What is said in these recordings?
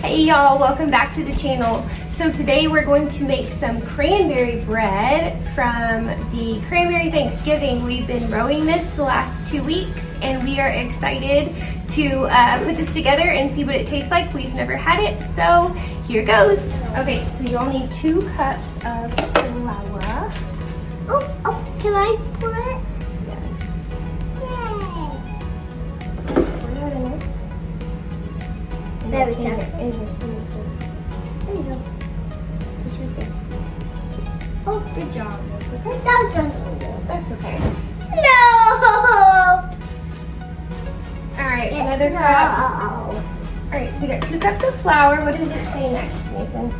Hey y'all, welcome back to the channel. So today we're going to make some cranberry bread from the Cranberry Thanksgiving. We've been rowing this the last 2 weeks and we are excited to put this together and see what it tastes like. We've never had it, so here goes. Okay, so you'll need 2 cups of flour. Oh, can I pour it? Yes. Yay! Pour that in there. There we go. In here. There you go. Just right there. Oh, good job. That's okay. That's okay. No! Alright, another cup. Alright, so we got 2 cups of flour. What does it say next, Mason?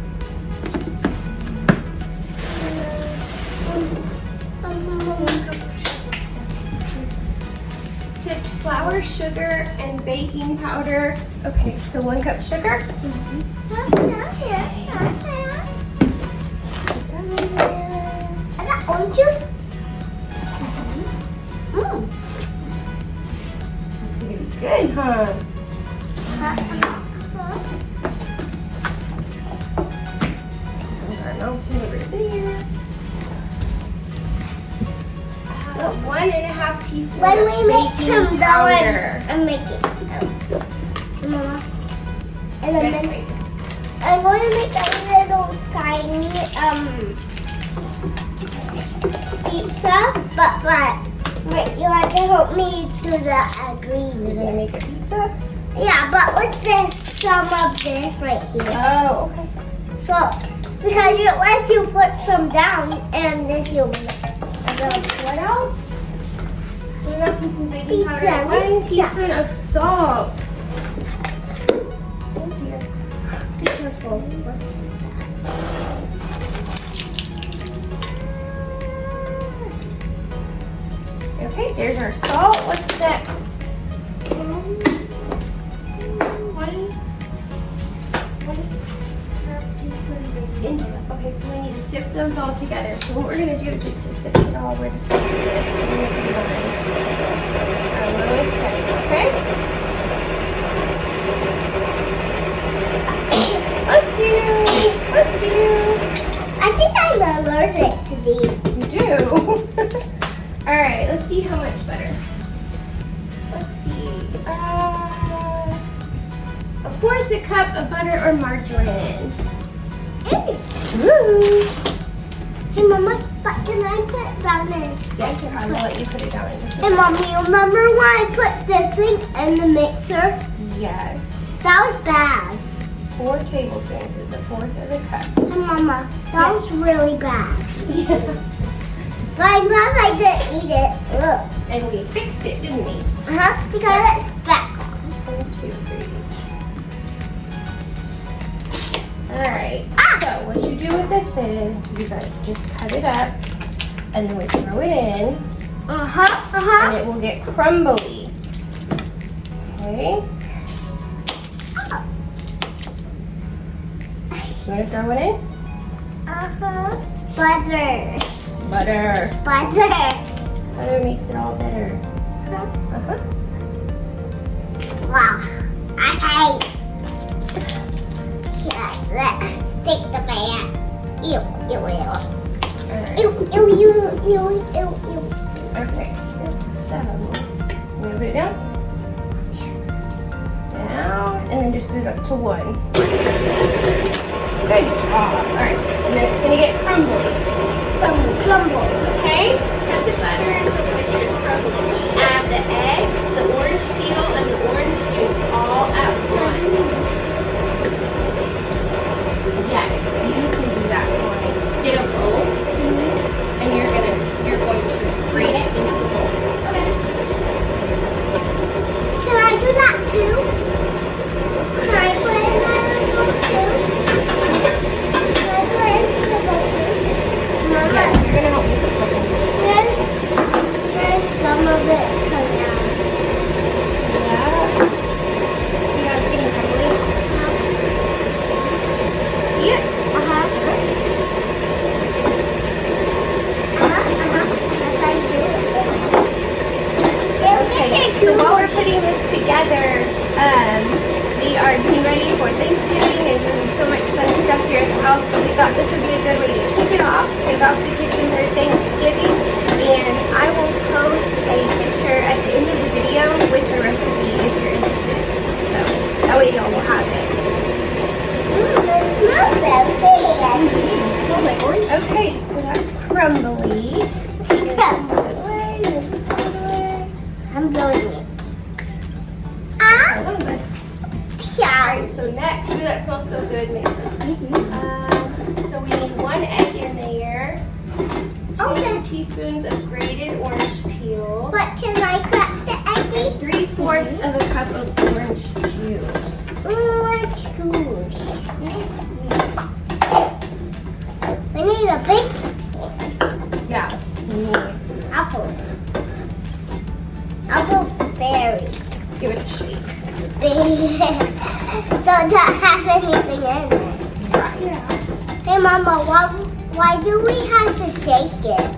Sift flour, sugar, and baking powder. Okay, so 1 cup sugar. Put that in there. I got orange juice. It was good, huh? Put our melting over there. 1.5 teaspoons When we of make baking some dough, powder. I'm making Mama. And Yes, then wait. I'm going to make a little tiny pizza, but wait, you have to help me do the You're green. gonna make a pizza? Yeah, but with this, some of this right here. Oh, okay. So, because it lets you put some down, and this you What else? 1.5 teaspoon baking powder. Pizza, 1 pizza. teaspoon of salt. Oh dear. Be careful. Okay, there's our salt. What's next? Okay, so we need to sift those all together. So what we're going to do is just to sift it all, we're just going to do this and we're going to put it on our lowest setting, okay? Bless you! Bless you! I think I'm allergic to these. You do? Alright, let's see how much butter. Let's see. 1/4 cup of butter or margarine. Woo! Hey, Mama, but can I put it down there? Yes, I will let you put it down in just a Hey, second. Mommy, remember when I put this thing in the mixer? Yes. That was bad. 4 tablespoons is 1/4 of a cup. Hey, Mama, that was really bad. Yeah. But I'm glad I didn't eat it. Ugh. And we fixed it, didn't we? Because it's fat. 1, 2, 3. Alright, so what you do with this is you gotta just cut it up and then we throw it in and it will get crumbly. Okay? You wanna throw it in? Butter. Butter. Butter. Butter makes it all better. Wow. I hate. Yeah, let's take the pan. Ew, ew, ew. Alright. Ew, ew, ew, ew, ew, ew. Okay, so you wanna put it down? Down, and then just put it up to 1. Good job. Alright, and then it's gonna get crumbly. Crumble. Okay? Add the butter until the mixture is crumbly. Add the eggs, the orange peel, and the orange juice all at once. Yes, you can do that one. Get a bowl, and you're going to grate it into the bowl. Okay. Can I do that too? Can I put in that bowl too? Can I put it in the bowl too? Mama, Yes, you're going to help me put something in the bowl. there's some of it coming out. house, but we thought this would be a good way to kick it off, kick off the kitchen for Thanksgiving. And I will post a picture at the end of the video with the recipe if you're interested. So that way y'all will have it. It smells so good. Smells like orange. Okay, so that's crumbly. I'm blowing it. A little bit. Yeah. Alright, so next, ooh, that smells so good, Mason. So we need 1 egg in there, 2 Okay. teaspoons of grated orange peel, But can I crack the egg? 3/4 of a cup of orange juice. Orange juice. We need a big Yeah, we need. apple. Apple berry. Give it a shake. So don't have anything in it. Right. Hey Mama, why do we have to shake it?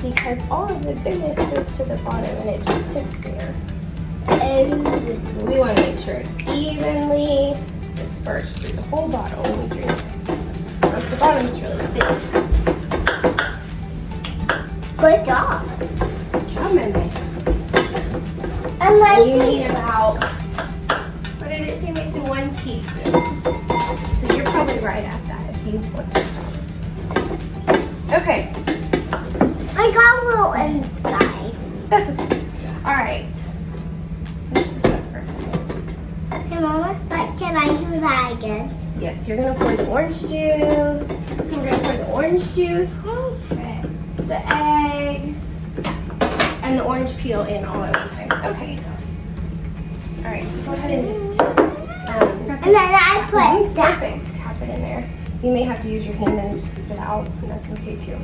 Because all of the goodness goes to the bottom and it just sits there. We want to make sure it's evenly dispersed through the whole bottle when we drink it. Unless the bottom's really thick. Good job. Good job, Meme. And like You need about, what did it say, Mason? 1 teaspoon. So you're probably right at that if you want to stop. Okay, I got a little inside. that's okay. All right. Let's push this up first. Hey Mama, but can I do that again? Yes, you're gonna pour the orange juice. So we're gonna pour the orange juice, Okay. the egg, and the orange peel in all at one time. Okay. All right, so go ahead and just. And then I put that. Perfect. Tap it in there. You may have to use your hand and scoop it out, and that's okay too.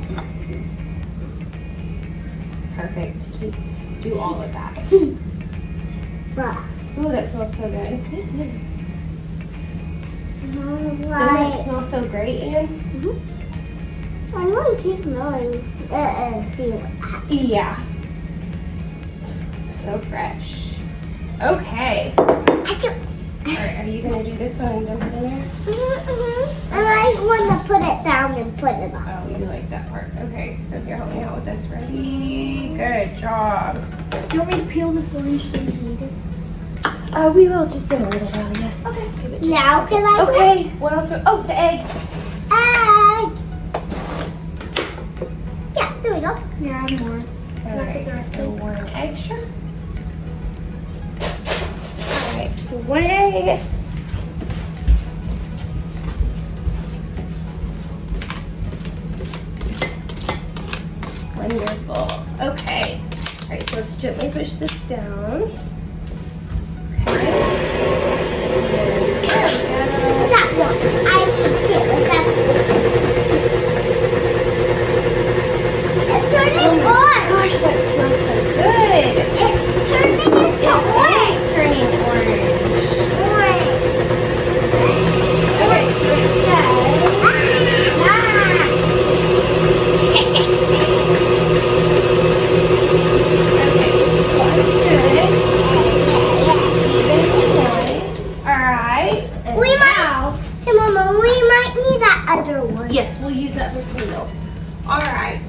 Perfect. Do all of that. Ooh, that smells so good. Doesn't it smell so great, Anne? I'm going to keep smelling it and see what happens. Yeah. So fresh. Okay. Achoo. All right, are you gonna do this one and dump it in there? And I want to put it down and put it on. Oh, you like that part. Okay, so here, help me out with this. Ready? Good job. Do you want me to peel this orange so you need it? We will just in a little while, yes. Okay. Give it just Now a can second. I do Okay, what else? Oh, the egg. Egg. Yeah, there we go. Yeah, more. All right, so 1 egg, sure. All right, so 1 egg. Wonderful. Okay. All right, so let's gently push this down. Okay. There we go. That one. I need 2. It's turning orange. Gosh, that smells so good. It's turning into orange. It's turning orange. Orange. Okay, so it says. Okay, so that's good. Evenly moist. Alright. And We now. Hey Mama, we might need that other one. Yes, we'll use that for some milk. Alright.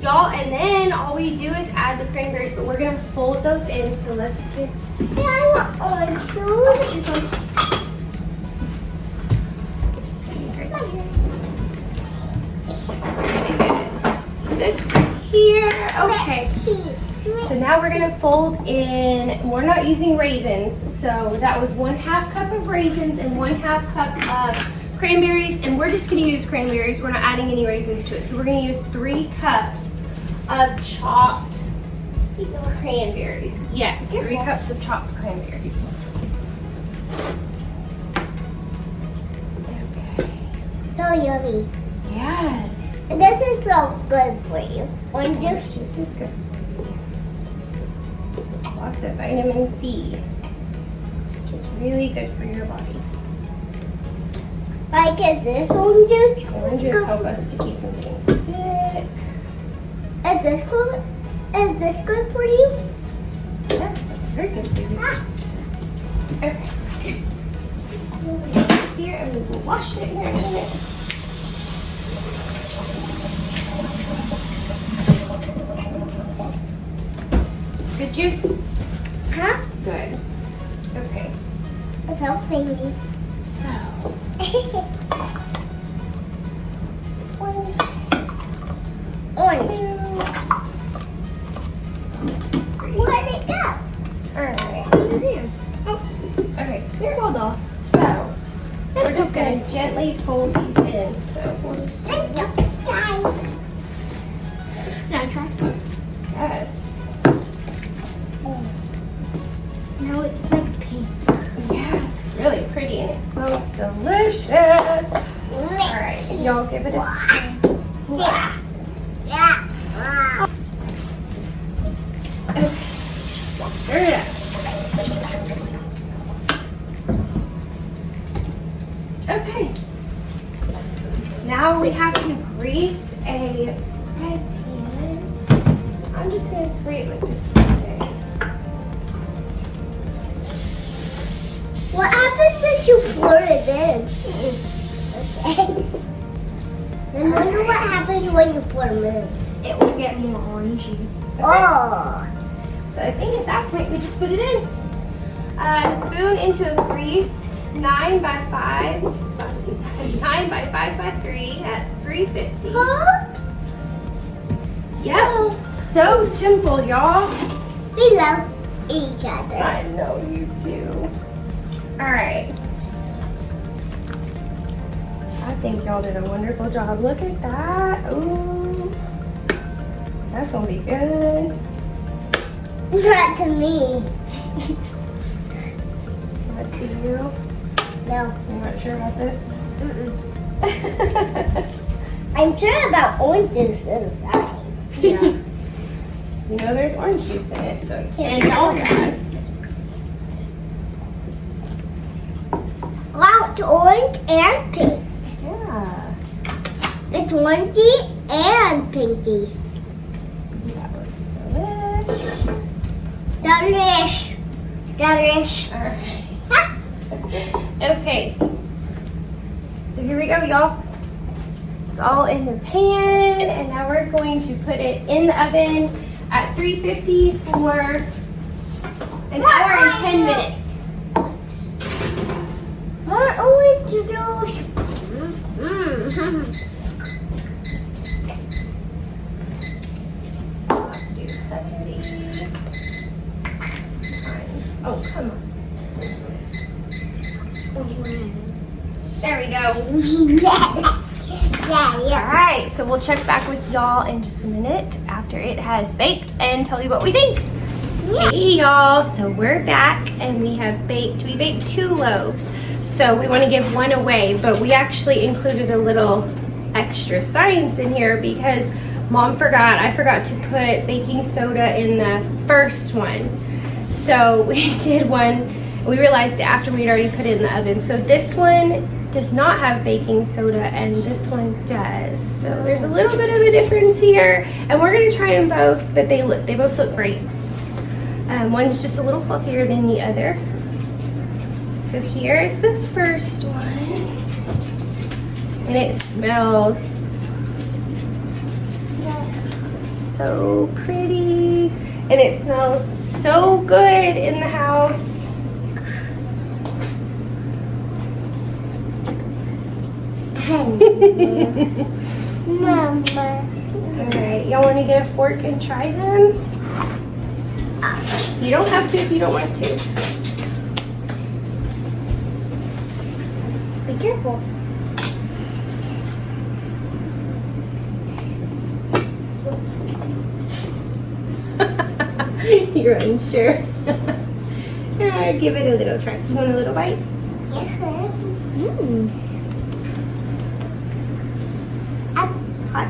Y'all, and then all we do is add the cranberries, but we're gonna fold those in, so let's get. Hey, I want orange juice. Squeeze right here. This right here. Okay. So now we're gonna fold in, we're not using raisins, so that was 1/2 cup of raisins and 1/2 cup of cranberries, and we're just gonna use cranberries. We're not adding any raisins to it. So we're gonna use 3 cups of chopped cranberries. Yes, 3 cups of chopped cranberries. Okay. So yummy. Yes. And this is so good for you. Orange Orange juice. juice is good. Yes. Lots of vitamin C, which is really good for your body. Like is this orange juice? Oranges help us to keep from getting sick. Is this good? Is this good for you? Yes, that's very good for you. Ah. Okay. here and we will wash it here in a minute. Good juice? Huh? Good. Okay. It's helping me. So, Orange. 2, 3. Where'd it go? Alright. Oh, Okay. it rolled off. So, we're That's just okay. going to gently fold these in. So, we'll just Let's go inside. Can I try? yes. Now it's like pink. Yeah, it's really pretty and it smells delicious. Alright, y'all give it a stir. Yeah. Yeah. Okay. Stir it up. Okay. Now we have to grease a bread pan. I'm just going to spray it with this today. What happens if you pour it in? Okay. Then wonder what happens when you pour them in. It will get more orangey. Oh. So I think at that point we just put it in. Spoon into a greased 9 by 5 by 3 at 350. Huh? Yep. So simple, y'all. We love each other. I know you do. All right. I think y'all did a wonderful job. Look at that. Ooh. That's gonna be good. Not to me. What to you? No. You're not sure about this? I'm sure about orange juice inside. Yeah. You know there's orange juice in it, so it can't be all bad. Wow, it's orange and pink. Yeah. It's orangey and pinky. That looks delish. Delish. Delish. All right. Okay. So here we go, y'all. It's all in the pan, and now we're going to put it in the oven at 350 for an hour and 10 minutes. More orange juice. So I'll have to do 70. Oh, come on. There we go. Yeah. All right, so we'll check back with y'all in just a minute after it has baked and tell you what we think. Hey y'all, so we're back and we baked 2 loaves. So we want to give one away, but we actually included a little extra science in here because I forgot to put baking soda in the first one. So we did one, we realized it after we'd already put it in the oven. So this one does not have baking soda and this one does. So there's a little bit of a difference here, and we're gonna try them both, but they both look great. One's just a little fluffier than the other. So here is the first one, and it smells so pretty, and it smells so good in the house. Mama. Alright, y'all want to get a fork and try them? You don't have to if you don't want to. Be careful. You're unsure. Give it a little try. You want a little bite? Yeah. Hot.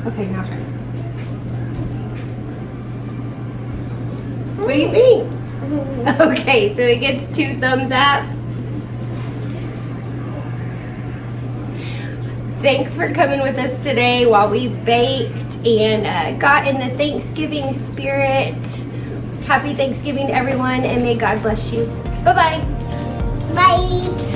Okay, now try. What do you think? Okay, so it gets 2 thumbs up. Thanks for coming with us today while we baked and got in the Thanksgiving spirit. Happy Thanksgiving, everyone, and may God bless you. Bye-bye. Bye.